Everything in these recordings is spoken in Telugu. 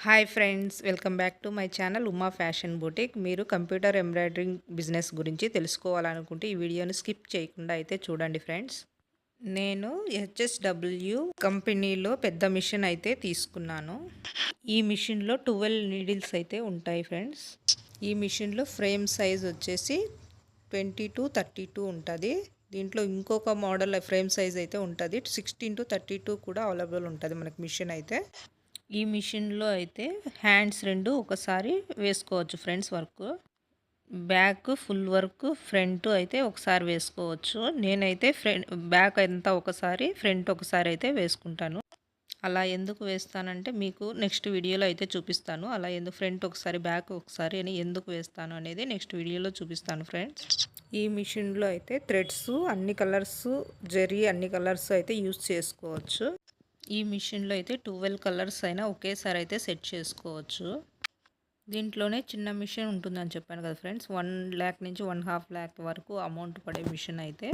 Hi friends, welcome back to my channel Uma fashion boutique. మీరు కంప్యూటర్ ఎంబ్రాయిడరింగ్ బిజినెస్ గురించి తెలుసుకోవాలనుకుంటే ఈ వీడియోని స్కిప్ చేయకుండా అయితే చూడండి ఫ్రెండ్స్. నేను హెచ్ఎస్డబ్ల్యూ కంపెనీలో పెద్ద మిషన్ అయితే తీసుకున్నాను. ఈ మిషన్లో 12 నీడిల్స్ అయితే ఉంటాయి ఫ్రెండ్స్. ఈ మిషన్లో ఫ్రేమ్ సైజ్ వచ్చేసి 20-32 ఉంటుంది. దీంట్లో ఇంకొక మోడల్ ఫ్రేమ్ సైజ్ అయితే ఉంటుంది, 16-32 కూడా అవైలబుల్ ఉంటుంది మనకి మిషన్ అయితే. ఈ మిషన్లో అయితే హ్యాండ్స్ రెండు ఒకసారి వేసుకోవచ్చు friends. Back full work, front అయితే ఒకసారి వేసుకోవచ్చు. నేనైతే బ్యాక్ అంతా ఒకసారి, ఫ్రంట్ ఒకసారి అయితే వేసుకుంటాను. అలా ఎందుకు వేస్తానంటే మీకు నెక్స్ట్ వీడియోలో అయితే చూపిస్తాను. అలా ఎందుకు ఫ్రంట్ ఒకసారి బ్యాక్ ఒకసారి అని ఎందుకు వేస్తాను అనేది నెక్స్ట్ వీడియోలో చూపిస్తాను ఫ్రెండ్స్. ఈ మిషన్లో అయితే థ్రెడ్స్ అన్ని కలర్స్, జరీ అన్ని కలర్స్ అయితే యూస్ చేసుకోవచ్చు. ఈ మిషన్లో అయితే 12 కలర్స్ అయినా ఒకేసారి అయితే సెట్ చేసుకోవచ్చు. దీంట్లోనే చిన్న మిషన్ ఉంటుందని చెప్పాను కదా ఫ్రెండ్స్, 1 lakh నుంచి 1.5 lakh వరకు అమౌంట్ పడే మిషన్ అయితే.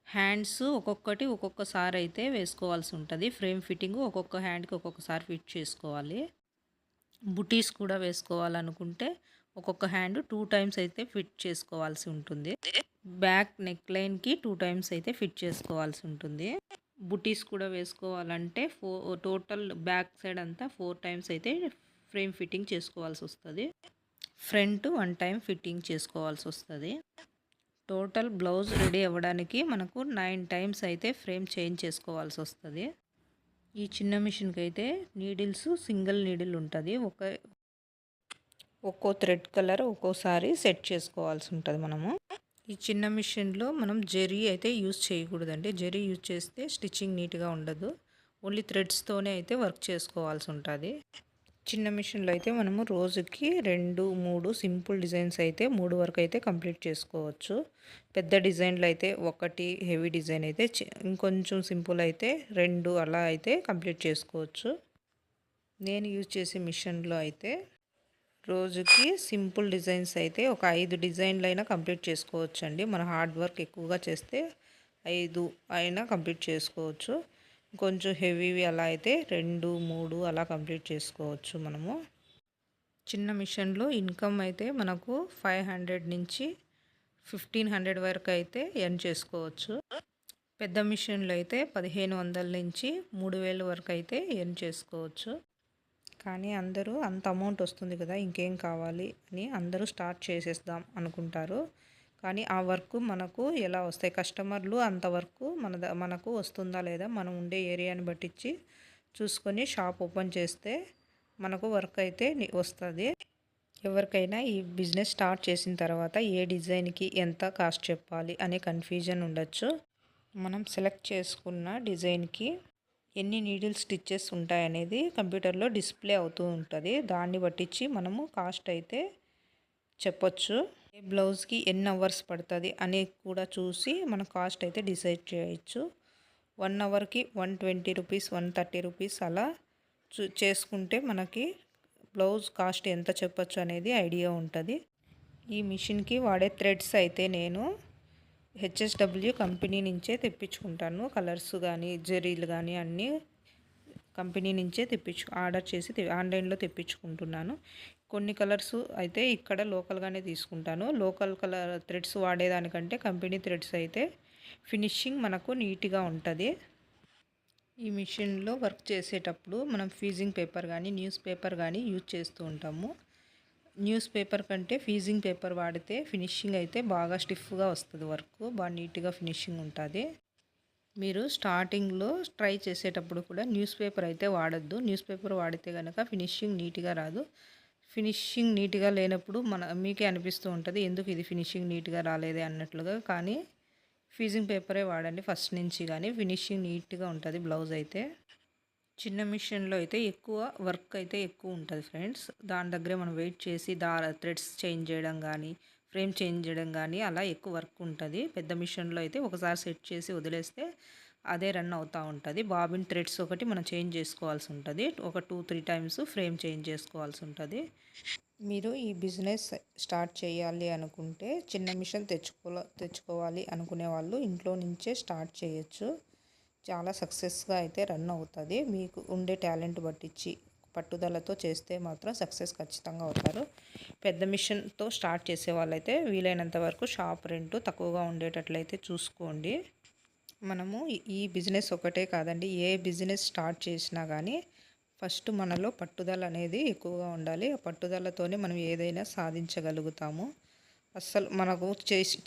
హ్యాండ్స్ ఒక్కొక్కసారి అయితే వేసుకోవాల్సి ఉంటుంది. ఫ్రేమ్ ఫిట్టింగ్ ఒక్కొక్క హ్యాండ్కి ఒక్కొక్కసారి ఫిట్ చేసుకోవాలి. బుటీస్ కూడా వేసుకోవాలనుకుంటే ఒక్కొక్క హ్యాండ్ 2 times అయితే ఫిట్ చేసుకోవాల్సి ఉంటుంది. బ్యాక్ నెక్ లైన్కి 2 times అయితే ఫిట్ చేసుకోవాల్సి ఉంటుంది. బుటీస్ కూడా వేసుకోవాలంటే టోటల్ బ్యాక్ సైడ్ అంతా 4 times అయితే ఫ్రేమ్ ఫిట్టింగ్ చేసుకోవాల్సి వస్తుంది. ఫ్రంట్ 1 time ఫిట్టింగ్ చేసుకోవాల్సి వస్తుంది. టోటల్ బ్లౌజ్ రెడీ అవ్వడానికి మనకు 9 times అయితే ఫ్రేమ్ చేంజ్ చేసుకోవాల్సి వస్తుంది. ఈ చిన్న మిషన్కి అయితే నీడిల్స్ సింగిల్ నీడిల్ ఉంటుంది. ఒక్కో థ్రెడ్ కలర్ ఒక్కోసారి సెట్ చేసుకోవాల్సి ఉంటుంది మనము. ఈ చిన్న మిషన్లో మనం జరీ అయితే యూజ్ చేయకూడదండి. జరీ యూజ్ చేస్తే స్టిచ్చింగ్ నీట్గా ఉండదు. ఓన్లీ థ్రెడ్స్తోనే అయితే వర్క్ చేసుకోవాల్సి ఉంటుంది. చిన్న మిషన్లో అయితే మనము రోజుకి 2-3 సింపుల్ డిజైన్స్ అయితే 3 వరకు అయితే కంప్లీట్ చేసుకోవచ్చు. పెద్ద డిజైన్లు అయితే 1 హెవీ డిజైన్ అయితే ఇంకొంచెం సింపుల్ అయితే 2 అలా అయితే కంప్లీట్ చేసుకోవచ్చు. నేను యూజ్ చేసే మిషన్లో అయితే రోజుకి సింపుల్ డిజైన్స్ అయితే ఒక 5 డిజైన్లు అయినా కంప్లీట్ చేసుకోవచ్చు అండి. మన హార్డ్ వర్క్ ఎక్కువగా చేస్తే 5 అయినా కంప్లీట్ చేసుకోవచ్చు. కొంచెం హెవీవి అలా అయితే 2-3 అలా కంప్లీట్ చేసుకోవచ్చు మనము. చిన్న మిషన్లో ఇన్కమ్ అయితే మనకు 500 నుంచి 1500 వరకు అయితే ఎర్న్ చేసుకోవచ్చు. పెద్ద మిషన్లో అయితే 1500 నుంచి 3000 వరకు అయితే ఎర్న్ చేసుకోవచ్చు. కానీ అందరూ అంత అమౌంట్ వస్తుంది కదా, ఇంకేం కావాలి అని అందరూ స్టార్ట్ చేసేద్దాం అనుకుంటారు. కానీ ఆ వర్క్ మనకు ఎలా వస్తాయి, కస్టమర్లు అంతవరకు మనకు వస్తుందా లేదా మనం ఉండే ఏరియాని బట్టించి చూసుకొని షాప్ ఓపెన్ చేస్తే మనకు వర్క్ అయితే వస్తుంది. ఎవరికైనా ఈ బిజినెస్ స్టార్ట్ చేసిన తర్వాత ఏ డిజైన్కి ఎంత కాస్ట్ చెప్పాలి అనే కన్ఫ్యూజన్ ఉండొచ్చు. మనం సెలెక్ట్ చేసుకున్న డిజైన్కి ఎన్ని నీడిల్ స్టిచ్చెస్ ఉంటాయనేది కంప్యూటర్లో డిస్ప్లే అవుతూ ఉంటుంది. దాన్ని బట్టించి మనము కాస్ట్ అయితే చెప్పొచ్చు. ఏ బ్లౌజ్కి ఎన్ని అవర్స్ పడుతుంది అని కూడా చూసి మన కాస్ట్ అయితే డిసైడ్ చేయొచ్చు. 1 అవర్కి 120 రూపీస్, 130 రూపీస్ అలా చేసుకుంటే మనకి బ్లౌజ్ కాస్ట్ ఎంత చెప్పొచ్చు అనేది ఐడియా ఉంటుంది. ఈ మిషన్కి వాడే థ్రెడ్స్ అయితే నేను హెచ్ఎస్డబ్ల్యూ కంపెనీ నుంచే తెప్పించుకుంటాను. కలర్స్ కానీ జరీలు కానీ అన్నీ కంపెనీ నుంచే ఆర్డర్ చేసి ఆన్లైన్లో తెప్పించుకుంటున్నాను. కొన్ని కలర్స్ అయితే ఇక్కడ లోకల్గానే తీసుకుంటాను. లోకల్ కలర్ థ్రెడ్స్ వాడేదానికంటే కంపెనీ థ్రెడ్స్ అయితే ఫినిషింగ్ మనకు నీట్గా ఉంటుంది. ఈ మిషన్లో వర్క్ చేసేటప్పుడు మనం ఫీజింగ్ పేపర్ కానీ న్యూస్ పేపర్ కానీ యూజ్ చేస్తూ ఉంటాము. న్యూస్ పేపర్ కంటే ఫీజింగ్ పేపర్ వాడితే ఫినిషింగ్ అయితే బాగా స్టిఫ్గా వస్తుంది. వర్క్ బాగా నీట్గా ఫినిషింగ్ ఉంటుంది. మీరు స్టార్టింగ్లో ట్రై చేసేటప్పుడు కూడా న్యూస్ పేపర్ అయితే వాడద్దు. న్యూస్ పేపర్ వాడితే కనుక ఫినిషింగ్ నీట్గా రాదు. ఫినిషింగ్ నీట్గా లేనప్పుడు మీకే అనిపిస్తూ ఉంటుంది ఎందుకు ఇది ఫినిషింగ్ నీట్గా రాలేదే అన్నట్లుగా. కానీ ఫీజింగ్ పేపరే వాడండి ఫస్ట్ నుంచి, కానీ ఫినిషింగ్ నీట్గా ఉంటుంది బ్లౌజ్ అయితే. చిన్న మిషన్లో అయితే ఎక్కువ వర్క్ అయితే ఎక్కువ ఉంటుంది ఫ్రెండ్స్. దాని దగ్గరే మనం వెయిట్ చేసి థ్రెడ్స్ చేంజ్ చేయడం కానీ ఫ్రేమ్ చేంజ్ చేయడం కానీ అలా ఎక్కువ వర్క్ ఉంటుంది. పెద్ద మిషన్లో అయితే ఒకసారి సెట్ చేసి వదిలేస్తే అదే రన్ అవుతూ ఉంటుంది. బాబిన్ థ్రెడ్స్ ఒకటి మనం చేంజ్ చేసుకోవాల్సి ఉంటుంది. ఒక 2-3 times ఫ్రేమ్ చేంజ్ చేసుకోవాల్సి ఉంటుంది. మీరు ఈ బిజినెస్ స్టార్ట్ చేయాలి అనుకుంటే చిన్న మిషన్ తెచ్చుకోవాలి అనుకునే వాళ్ళు ఇంట్లో నుంచే స్టార్ట్ చేయొచ్చు. చాలా సక్సెస్గా అయితే రన్ అవుతుంది. మీకు ఉండే టాలెంట్ బట్టించి పట్టుదలతో చేస్తే మాత్రం సక్సెస్ ఖచ్చితంగా అవుతారు. పెద్ద మిషన్తో స్టార్ట్ చేసే వాళ్ళైతే వీలైనంత వరకు షాప్ రెంట్ తక్కువగా ఉండేటట్లయితే చూసుకోండి. మనము ఈ బిజినెస్ ఒకటే కాదండి, ఏ బిజినెస్ స్టార్ట్ చేసినా కానీ ఫస్ట్ మనలో పట్టుదల అనేది ఎక్కువగా ఉండాలి. ఆ పట్టుదలతోనే మనం ఏదైనా సాధించగలుగుతాము. అస్సలు మనకు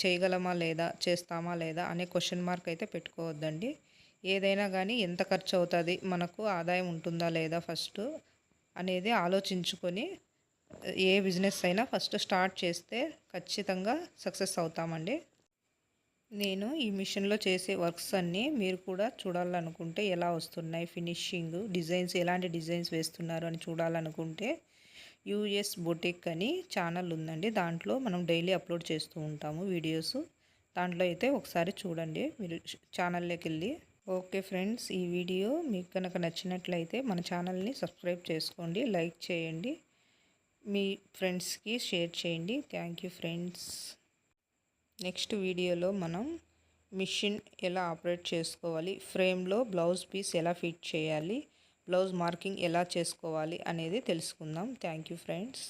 చేయగలమా లేదా, చేస్తామా లేదా అనే క్వశ్చన్ మార్క్ అయితే పెట్టుకోవద్దండి. ఏదైనా కానీ ఎంత ఖర్చు అవుతుంది, మనకు ఆదాయం ఉంటుందా లేదా ఫస్ట్ అనేది ఆలోచించుకొని ఏ బిజినెస్ అయినా ఫస్ట్ స్టార్ట్ చేస్తే ఖచ్చితంగా సక్సెస్ అవుతామండి. నేను ఈ మిషన్లో చేసే వర్క్స్ అన్నీ మీరు కూడా చూడాలనుకుంటే ఎలా వస్తున్నాయి, ఫినిషింగ్ డిజైన్స్ ఎలాంటి డిజైన్స్ వేస్తున్నారు అని చూడాలనుకుంటే యూఎస్ బొటిక్ అని ఛానల్ ఉందండి. దాంట్లో మనం డైలీ అప్లోడ్ చేస్తూ ఉంటాము వీడియోస్. దాంట్లో అయితే ఒకసారి చూడండి మీరు ఛానల్లోకి వెళ్ళి. ఓకే ఫ్రెండ్స్, ఈ వీడియో మీకు కనుక నచ్చినట్లయితే మన ఛానల్ని సబ్స్క్రైబ్ చేసుకోండి, లైక్ చేయండి, మీ ఫ్రెండ్స్కి షేర్ చేయండి. Thank you friends. నెక్స్ట్ వీడియోలో మనం మిషన్ ఎలా ఆపరేట్ చేసుకోవాలి, ఫ్రేమ్లో బ్లౌజ్ పీస్ ఎలా ఫిట్ చేయాలి, బ్లౌజ్ మార్కింగ్ ఎలా చేసుకోవాలి అనేది తెలుసుకుందాం. Thank you friends.